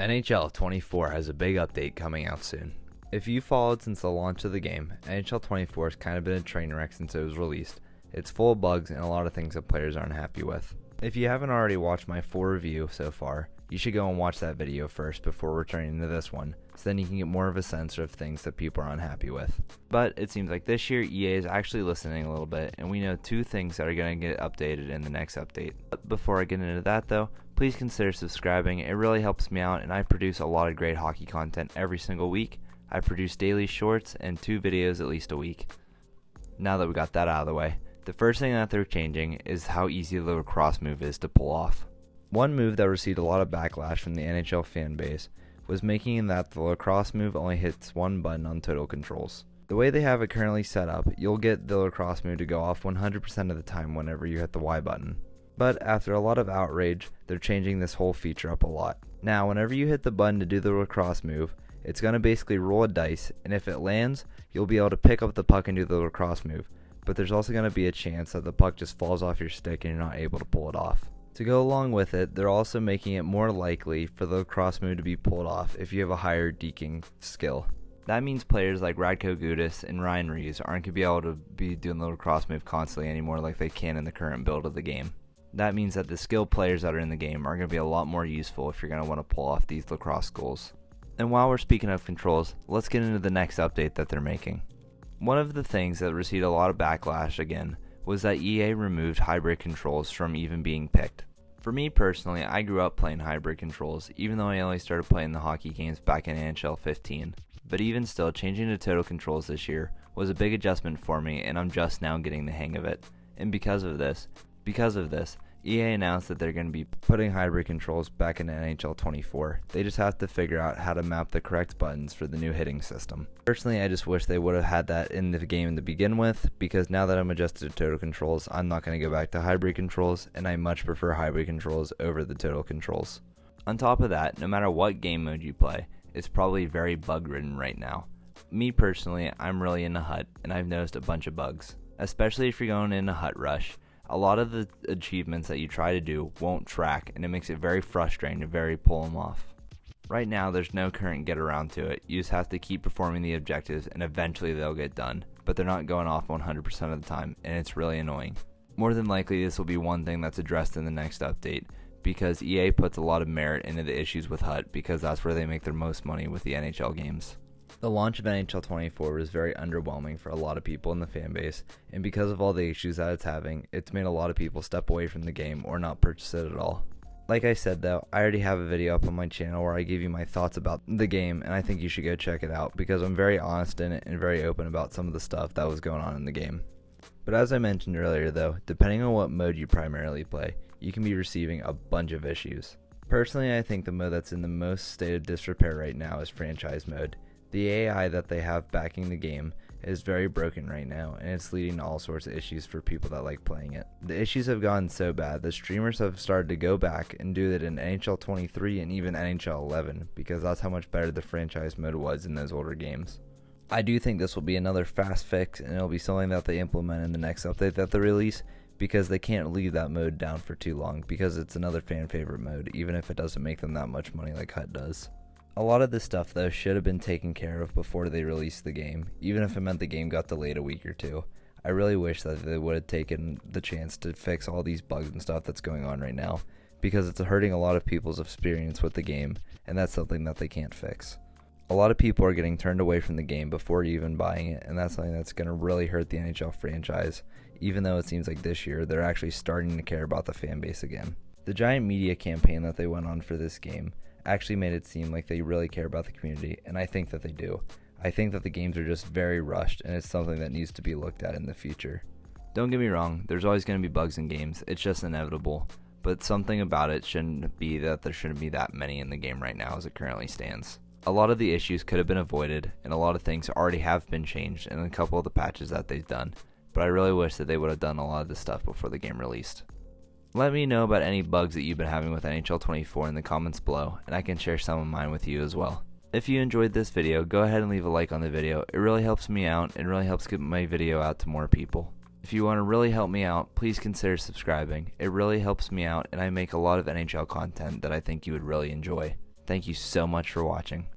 NHL 24 has a big update coming out soon. If you followed since the launch of the game, NHL 24 has kind of been a train wreck since it was released. It's full of bugs and a lot of things that players aren't happy with. If you haven't already watched my full review so far, you should go and watch that video first before returning to this one, so then you can get more of a sense of things that people are unhappy with. But it seems like this year EA is actually listening a little bit, and we know two things that are going to get updated in the next update. But before I get into that though, please consider subscribing. It really helps me out, and I produce a lot of great hockey content every single week. I produce daily shorts and 2 videos at least a week. Now that we got that out of the way, the first thing that they're changing is how easy the lacrosse move is to pull off. One move that received a lot of backlash from the NHL fan base was making that the lacrosse move only hits one button on total controls. The way they have it currently set up, you'll get the lacrosse move to go off 100% of the time whenever you hit the Y button. But after a lot of outrage, they're changing this whole feature up a lot. Now, whenever you hit the button to do the lacrosse move, it's going to basically roll a dice, and if it lands, you'll be able to pick up the puck and do the lacrosse move. But there's also going to be a chance that the puck just falls off your stick and you're not able to pull it off. To go along with it, they're also making it more likely for the lacrosse move to be pulled off if you have a higher deking skill. That means players like Radko Gudas and Ryan Reeves aren't going to be able to be doing the lacrosse move constantly anymore like they can in the current build of the game. That means that the skilled players that are in the game are going to be a lot more useful if you're going to want to pull off these lacrosse goals. And while we're speaking of controls, let's get into the next update that they're making. One of the things that received a lot of backlash again was that EA removed hybrid controls from even being picked. For me personally, I grew up playing hybrid controls, even though I only started playing the hockey games back in NHL 15. But even still, changing to total controls this year was a big adjustment for me, and I'm just now getting the hang of it. And because of this, EA announced that they're going to be putting hybrid controls back in NHL 24. They just have to figure out how to map the correct buttons for the new hitting system. Personally, I just wish they would have had that in the game to begin with, because now that I'm adjusted to total controls, I'm not going to go back to hybrid controls, and I much prefer hybrid controls over the total controls. On top of that, no matter what game mode you play, it's probably very bug-ridden right now. Me personally, I'm really into HUT, and I've noticed a bunch of bugs, especially if you're going into HUT Rush. A lot of the achievements that you try to do won't track, and it makes it very frustrating to pull them off. Right now, there's no current get around to it. You just have to keep performing the objectives, and eventually they'll get done, but they're not going off 100% of the time, and it's really annoying. More than likely, this will be one thing that's addressed in the next update, because EA puts a lot of merit into the issues with HUT, because that's where they make their most money with the NHL games. The launch of NHL 24 was very underwhelming for a lot of people in the fan base, and because of all the issues that it's having, it's made a lot of people step away from the game or not purchase it at all. Like I said though, I already have a video up on my channel where I give you my thoughts about the game, and I think you should go check it out because I'm very honest in it and very open about some of the stuff that was going on in the game. But as I mentioned earlier though, depending on what mode you primarily play, you can be receiving a bunch of issues. Personally, I think the mode that's in the most state of disrepair right now is franchise mode. The AI that they have backing the game is very broken right now, and it's leading to all sorts of issues for people that like playing it. The issues have gotten so bad that streamers have started to go back and do it in NHL 23 and even NHL 11 because that's how much better the franchise mode was in those older games. I do think this will be another fast fix, and it'll be something that they implement in the next update that they release, because they can't leave that mode down for too long because it's another fan favorite mode, even if it doesn't make them that much money like HUT does. A lot of this stuff though should have been taken care of before they released the game, even if it meant the game got delayed a week or two. I really wish that they would have taken the chance to fix all these bugs and stuff that's going on right now, because it's hurting a lot of people's experience with the game, and that's something that they can't fix. A lot of people are getting turned away from the game before even buying it, and that's something that's going to really hurt the NHL franchise, even though it seems like this year they're actually starting to care about the fan base again. The giant media campaign that they went on for this game actually made it seem like they really care about the community, and I think that they do. I think that the games are just very rushed, and it's something that needs to be looked at in the future. Don't get me wrong, there's always going to be bugs in games, it's just inevitable, but something about it shouldn't be that there shouldn't be that many in the game right now as it currently stands. A lot of the issues could have been avoided, and a lot of things already have been changed in a couple of the patches that they've done, but I really wish that they would have done a lot of this stuff before the game released. Let me know about any bugs that you've been having with NHL 24 in the comments below, and I can share some of mine with you as well. If you enjoyed this video, go ahead and leave a like on the video. It really helps me out and really helps get my video out to more people. If you want to really help me out, please consider subscribing. It really helps me out, and I make a lot of NHL content that I think you would really enjoy. Thank you so much for watching.